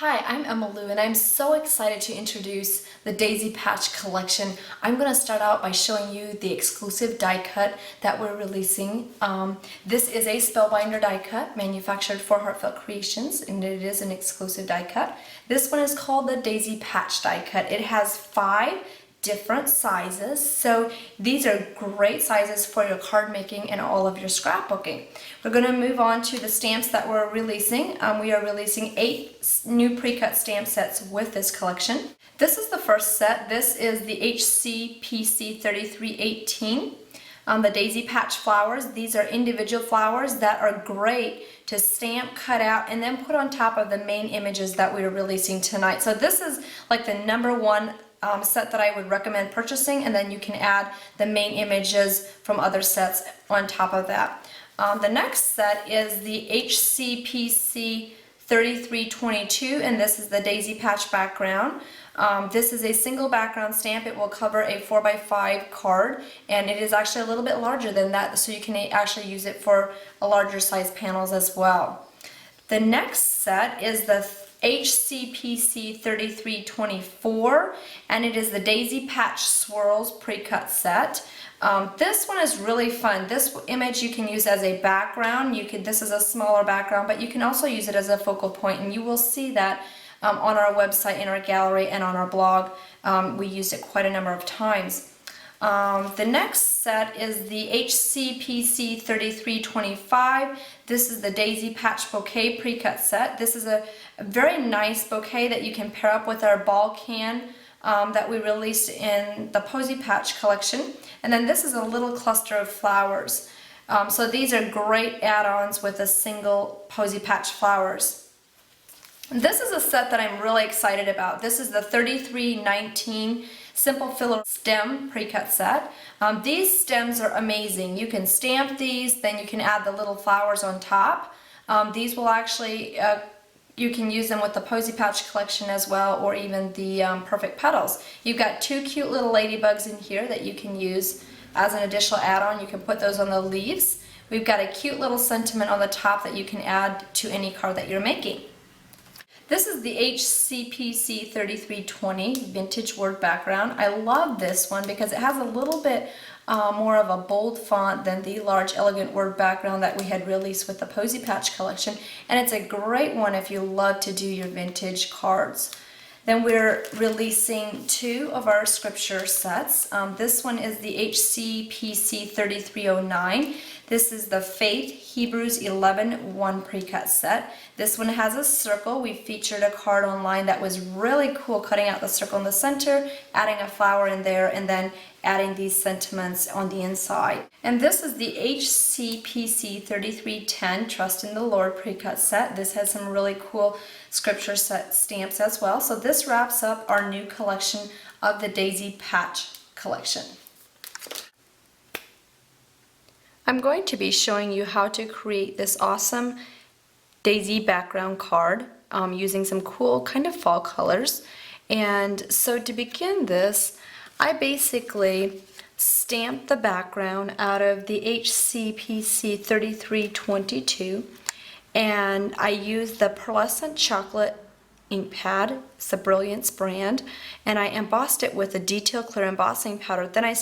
Hi, I'm Emma Lou, and I'm so excited to introduce the Daisy Patch collection. I'm going to start out by showing you the exclusive die cut that we're releasing. This is a spellbinder die cut manufactured for Heartfelt Creations, and it is an exclusive die cut. This one is called the Daisy Patch die cut. It has 5 different sizes, so these are great sizes for your card making and all of your scrapbooking. We're going to move on to the stamps that we're releasing. We are releasing 8 new pre-cut stamp sets with this collection. This is the first set. This is the HCPC 3318. The Daisy Patch flowers. These are individual flowers that are great to stamp, cut out, and then put on top of the main images that we are releasing tonight. So this is like the #1 set that I would recommend purchasing, and then you can add the main images from other sets on top of that. The next set is the HCPC 3322, and this is the Daisy Patch background. This is a single background stamp. It will cover a 4x5 card, and it is actually a little bit larger than that, so you can actually use it for a larger size panels as well. The next set is the HCPC 3324, and it is the Daisy Patch Swirls pre-cut set. This one is really fun. This image you can use as a background. This is a smaller background, but you can also use it as a focal point, and you will see that on our website, in our gallery, and on our blog. We used it quite a number of times. The next set is the HCPC 3325. This is the Daisy Patch Bouquet pre-cut set. This is a very nice bouquet that you can pair up with our ball can that we released in the Posy Patch collection. And then this is a little cluster of flowers. So these are great add-ons with a single Posy Patch flowers. This is a set that I'm really excited about. This is the 3319 Simple Filler Stem pre-cut set. These stems are amazing. You can stamp these, then you can add the little flowers on top. These will actually, you can use them with the Posy Patch collection as well, or even the Perfect Petals. You've got 2 cute little ladybugs in here that you can use as an additional add-on. You can put those on the leaves. We've got a cute little sentiment on the top that you can add to any card that you're making. This is the HCPC 3320 Vintage Word background. I love this one because it has a little bit more of a bold font than the large elegant word background that we had released with the Posy Patch collection, and it's a great one if you love to do your vintage cards. Then we're releasing 2 of our scripture sets. This one is the HCPC 3309. This is the Faith Hebrews 11:1 pre-cut set. This one has a circle. We featured a card online that was really cool, cutting out the circle in the center, adding a flower in there, and then adding these sentiments on the inside. And this is the HCPC 3310 Trust in the Lord pre-cut set. This has some really cool scripture set stamps as well. So this wraps up our new collection of the Daisy Patch collection. I'm going to be showing you how to create this awesome daisy background card using some cool kind of fall colors. And so to begin this, I basically stamped the background out of the HCPC 3322, and I used the pearlescent chocolate ink pad. It's the Brilliance brand, and I embossed it with a detail clear embossing powder. Then I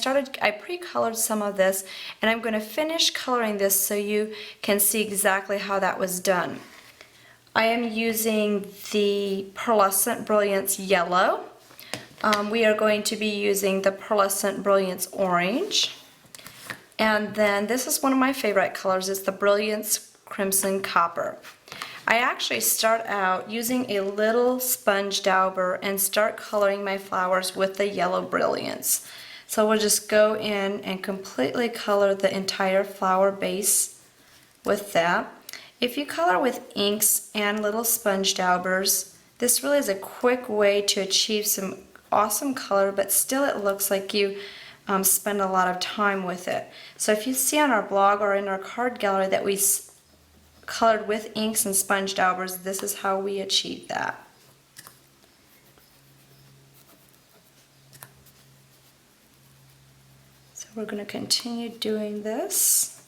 pre-colored some of this, and I'm going to finish coloring this so you can see exactly how that was done. I am using the pearlescent Brilliance yellow. We are going to be using the pearlescent Brilliance orange, and then this is one of my favorite colors. It's the Brilliance crimson copper. I actually start out using a little sponge dauber and start coloring my flowers with the yellow Brilliance. So we'll just go in and completely color the entire flower base with that. If you color with inks and little sponge daubers, this really is a quick way to achieve some awesome color, but still it looks like you spend a lot of time with it. So if you see on our blog or in our card gallery that we colored with inks and sponge daubers, this is how we achieve that. So we're going to continue doing this.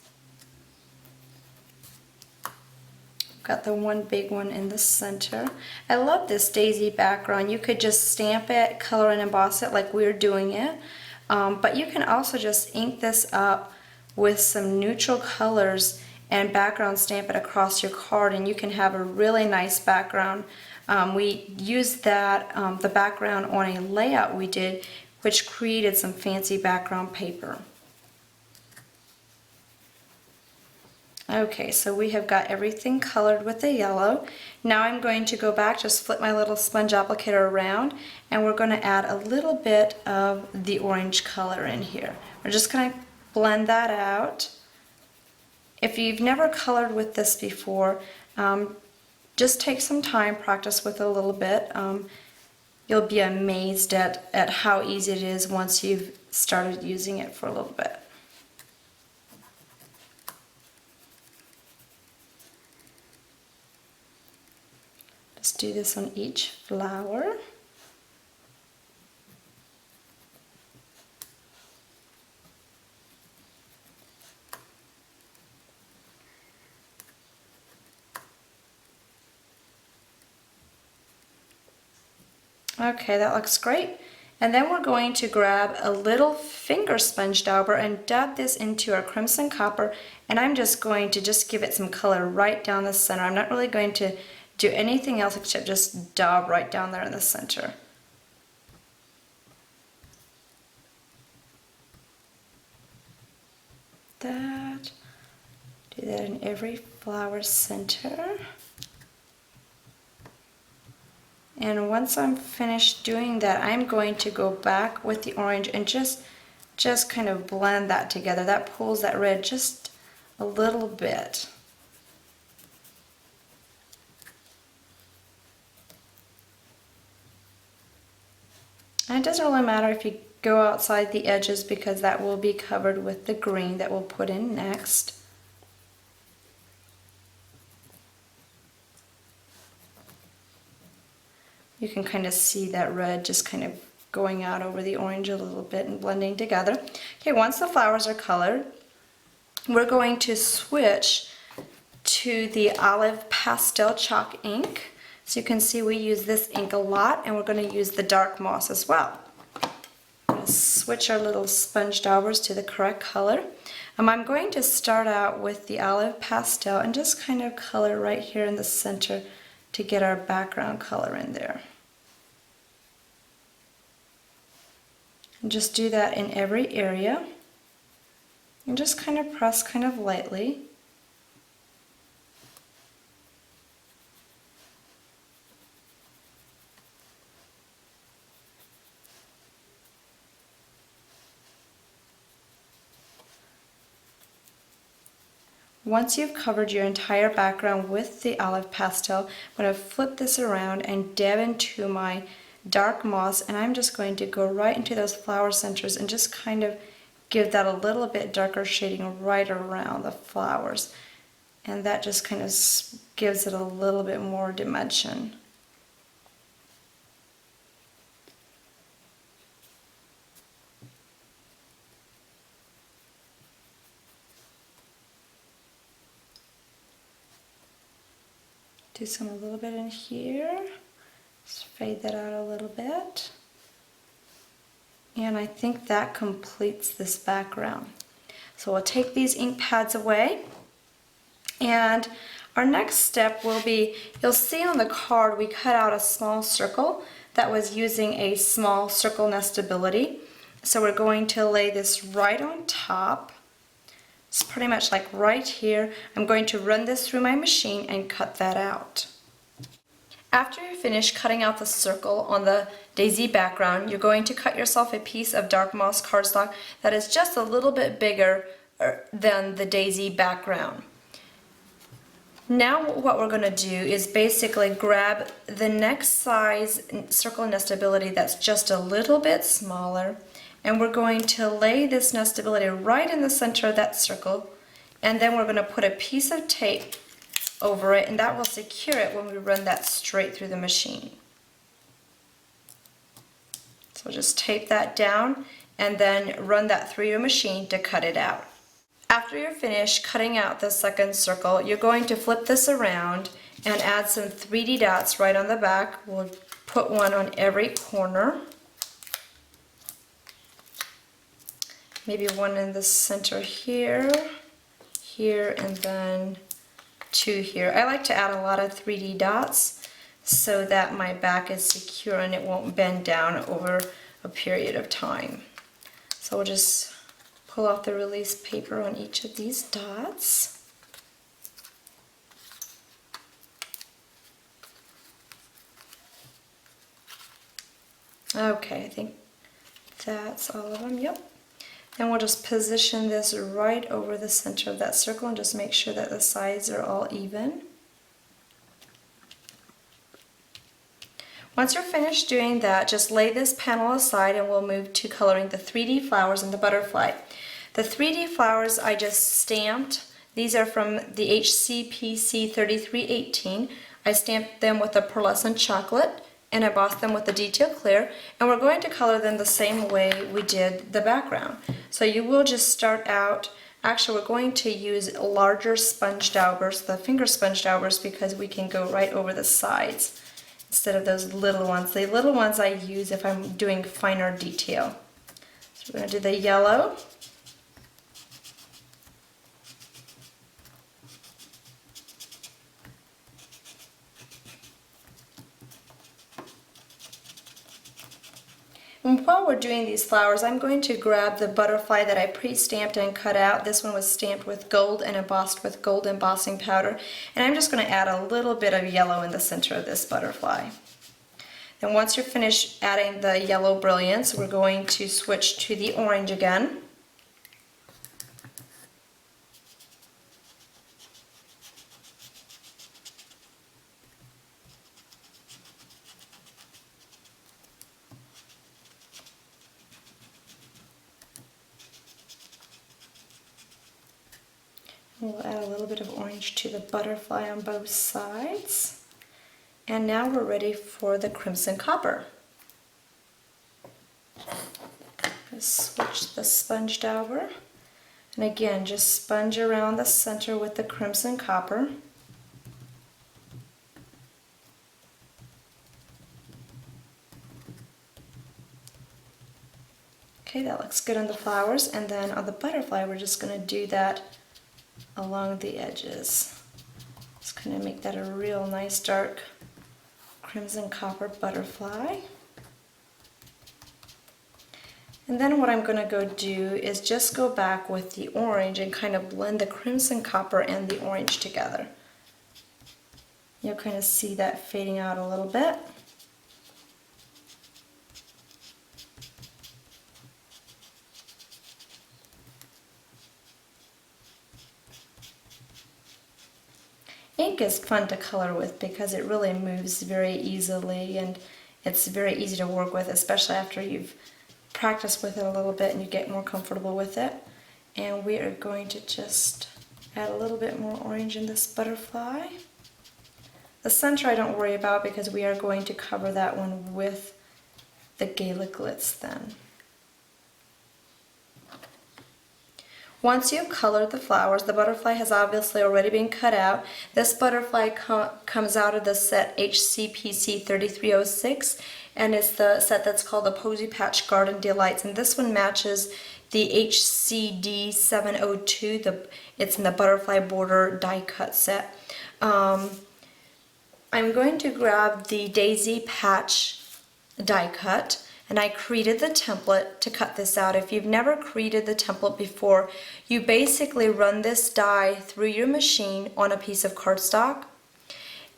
Got the one big one in the center. I love this daisy background. You could just stamp it, color and emboss it like we're doing it. But you can also just ink this up with some neutral colors and background stamp it across your card, and you can have a really nice background. We used that, the background on a layout we did, which created some fancy background paper. Okay, so we have got everything colored with the yellow. Now I'm going to go back, just flip my little sponge applicator around, and we're going to add a little bit of the orange color in here. We're just going to blend that out. If you've never colored with this before, just take some time, practice with it a little bit. You'll be amazed at how easy it is once you've started using it for a little bit. Just do this on each flower. Okay, that looks great. And then we're going to grab a little finger sponge dauber and dab this into our crimson copper, and I'm just going to give it some color right down the center. I'm not really going to do anything else except just daub right down there in the center. Do that in every flower center. And once I'm finished doing that, I'm going to go back with the orange and just kind of blend that together. That pulls that red just a little bit. And it doesn't really matter if you go outside the edges, because that will be covered with the green that we'll put in next. You can kind of see that red just kind of going out over the orange a little bit and blending together. Okay, once the flowers are colored, we're going to switch to the olive pastel chalk ink. So you can see we use this ink a lot, and we're going to use the dark moss as well. I'm going to switch our little sponge daubers to the correct color. I'm going to start out with the olive pastel and just kind of color right here in the center to get our background color in there. And just do that in every area. And just kind of press kind of lightly. Once you've covered your entire background with the olive pastel, I'm going to flip this around and dab into my dark moss, and I'm just going to go right into those flower centers and just kind of give that a little bit darker shading right around the flowers. And that just kind of gives it a little bit more dimension. Do some a little bit in here. Just fade that out a little bit. And I think that completes this background. So we'll take these ink pads away, and our next step will be, you'll see on the card we cut out a small circle that was using a small circle nestability. So we're going to lay this right on top. It's pretty much like right here. I'm going to run this through my machine and cut that out. After you're finished cutting out the circle on the daisy background, you're going to cut yourself a piece of dark moss cardstock that is just a little bit bigger than the daisy background. Now what we're going to do is basically grab the next size circle nestability that's just a little bit smaller, and we're going to lay this nestability right in the center of that circle, and then we're going to put a piece of tape over it, and that will secure it when we run that straight through the machine. So just tape that down and then run that through your machine to cut it out. After you're finished cutting out the second circle, you're going to flip this around and add some 3D dots right on the back. We'll put one on every corner. Maybe one in the center here, here, and then two here. I like to add a lot of 3D dots so that my back is secure and it won't bend down over a period of time. So we'll just pull off the release paper on each of these dots. Okay, I think that's all of them, yep. And we'll just position this right over the center of that circle and just make sure that the sides are all even. Once you're finished doing that, just lay this panel aside and we'll move to coloring the 3D flowers and the butterfly. The 3D flowers I just stamped. These are from the HCPC 3318. I stamped them with a pearlescent chocolate and embossed them with the detail clear, and we're going to color them the same way we did the background. So you will just start out, actually we're going to use larger sponge daubers, the finger sponge daubers, because we can go right over the sides instead of those little ones. The little ones I use if I'm doing finer detail. So we're going to do the yellow. And while we're doing these flowers, I'm going to grab the butterfly that I pre-stamped and cut out. This one was stamped with gold and embossed with gold embossing powder. And I'm just going to add a little bit of yellow in the center of this butterfly. Then once you're finished adding the yellow brilliance, we're going to switch to the orange again. We'll add a little bit of orange to the butterfly on both sides. And now we're ready for the crimson copper. Just switch the sponge dauber. And again, just sponge around the center with the crimson copper. Okay, that looks good on the flowers. And then on the butterfly, we're just going to do that along the edges. Just kind of make that a real nice dark crimson copper butterfly. And then what I'm going to go do is just go back with the orange and kind of blend the crimson copper and the orange together. You'll kind of see that fading out a little bit. Ink is fun to color with because it really moves very easily and it's very easy to work with, especially after you've practiced with it a little bit and you get more comfortable with it. And we are going to just add a little bit more orange in this butterfly. The center I don't worry about because we are going to cover that one with the Gala Glitz then. Once you've colored the flowers, the butterfly has obviously already been cut out. This butterfly comes out of the set HCPC 3306, and it's the set that's called the Posy Patch Garden Delights, and this one matches the HCD 702. It's in the butterfly border die cut set. I'm going to grab the Daisy Patch die cut, and I created the template to cut this out. If you've never created the template before, you basically run this die through your machine on a piece of cardstock,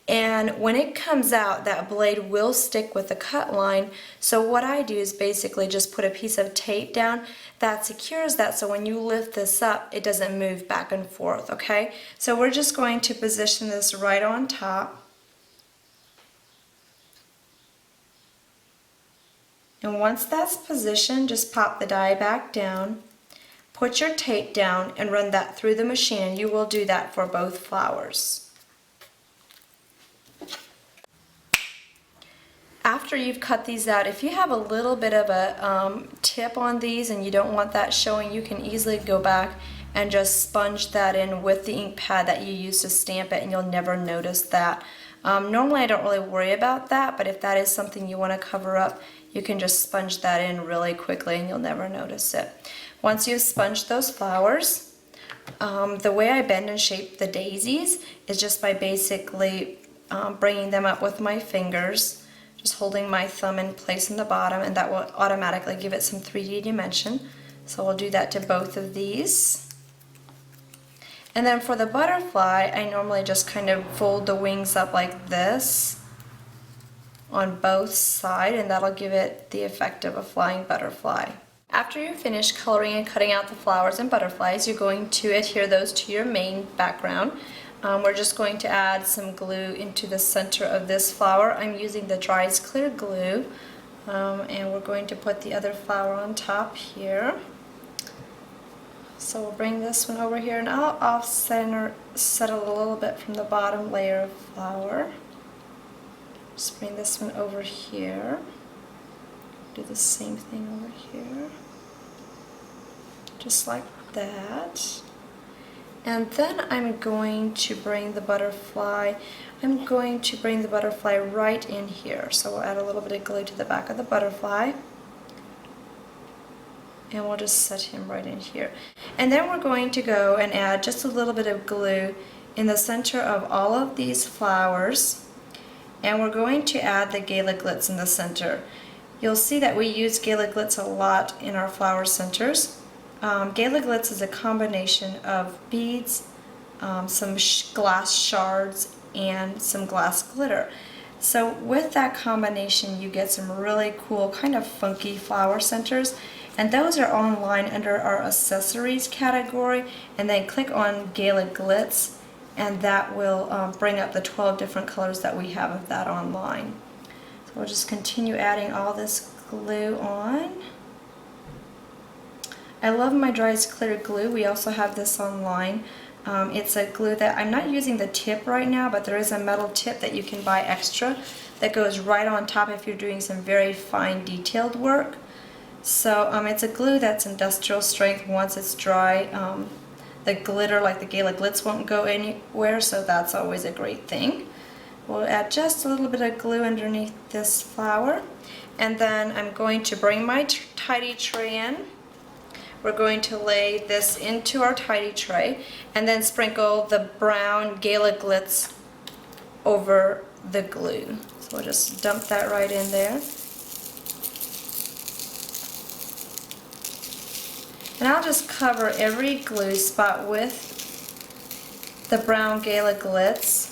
and when it comes out, that blade will stick with the cut line. So what I do is basically just put a piece of tape down that secures that, so when you lift this up, it doesn't move back and forth, okay? So we're just going to position this right on top. And once that's positioned, just pop the die back down, put your tape down, and run that through the machine. You will do that for both flowers. After you've cut these out, if you have a little bit of a tip on these and you don't want that showing, you can easily go back and just sponge that in with the ink pad that you use to stamp it, and you'll never notice that. Normally I don't really worry about that, but if that is something you want to cover up, you can just sponge that in really quickly and you'll never notice it. Once you've sponged those flowers, the way I bend and shape the daisies is just by basically bringing them up with my fingers, just holding my thumb in place in the bottom, and that will automatically give it some 3D dimension. So we'll do that to both of these. And then for the butterfly, I normally just kind of fold the wings up like this on both sides, and that'll give it the effect of a flying butterfly. After you're finished coloring and cutting out the flowers and butterflies, you're going to adhere those to your main background. We're just going to add some glue into the center of this flower. I'm using the Dries Clear Glue, and we're going to put the other flower on top here. So we'll bring this one over here, and I'll offset it a little bit from the bottom layer of flour. Just bring this one over here. Do the same thing over here. Just like that. And then I'm going to bring the butterfly, right in here. So we'll add a little bit of glue to the back of the butterfly. And we'll just set him right in here. And then we're going to go and add just a little bit of glue in the center of all of these flowers. And we're going to add the Gala Glitz in the center. You'll see that we use Gala Glitz a lot in our flower centers. Gala Glitz is a combination of beads, some glass shards, and some glass glitter. So with that combination, you get some really cool, kind of funky flower centers. And those are online under our accessories category, and then click on Gala Glitz, and that will bring up the 12 different colors that we have of that online. So we'll just continue adding all this glue on. I love my Dries Clear Glue. We also have this online. It's a glue that I'm not using the tip right now, but there is a metal tip that you can buy extra that goes right on top if you're doing some very fine detailed work. So it's a glue that's industrial strength. Once it's dry, the glitter, like the Gala Glitz, won't go anywhere, so that's always a great thing. We'll add just a little bit of glue underneath this flower, and then I'm going to bring my tidy tray in. We're going to lay this into our tidy tray and then sprinkle the brown Gala Glitz over the glue. So we'll just dump that right in there. And I'll just cover every glue spot with the brown Gala Glitz.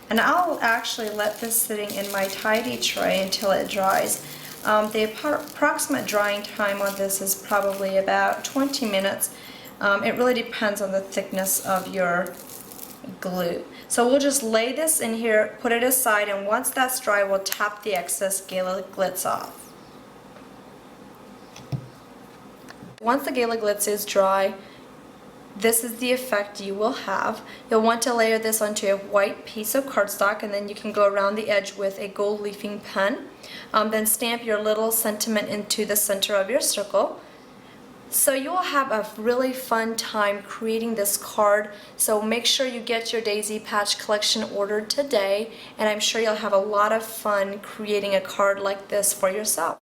And I'll actually let this sitting in my tidy tray until it dries. The approximate drying time on this is probably about 20 minutes. It really depends on the thickness of your glue. So we'll just lay this in here, put it aside, and once that's dry, we'll tap the excess Gala Glitz off. Once the Gala Glitz is dry, this is the effect you will have. You'll want to layer this onto a white piece of cardstock, and then you can go around the edge with a gold leafing pen. Then stamp your little sentiment into the center of your circle. So you will have a really fun time creating this card. So make sure you get your Daisy Patch collection ordered today, and I'm sure you'll have a lot of fun creating a card like this for yourself.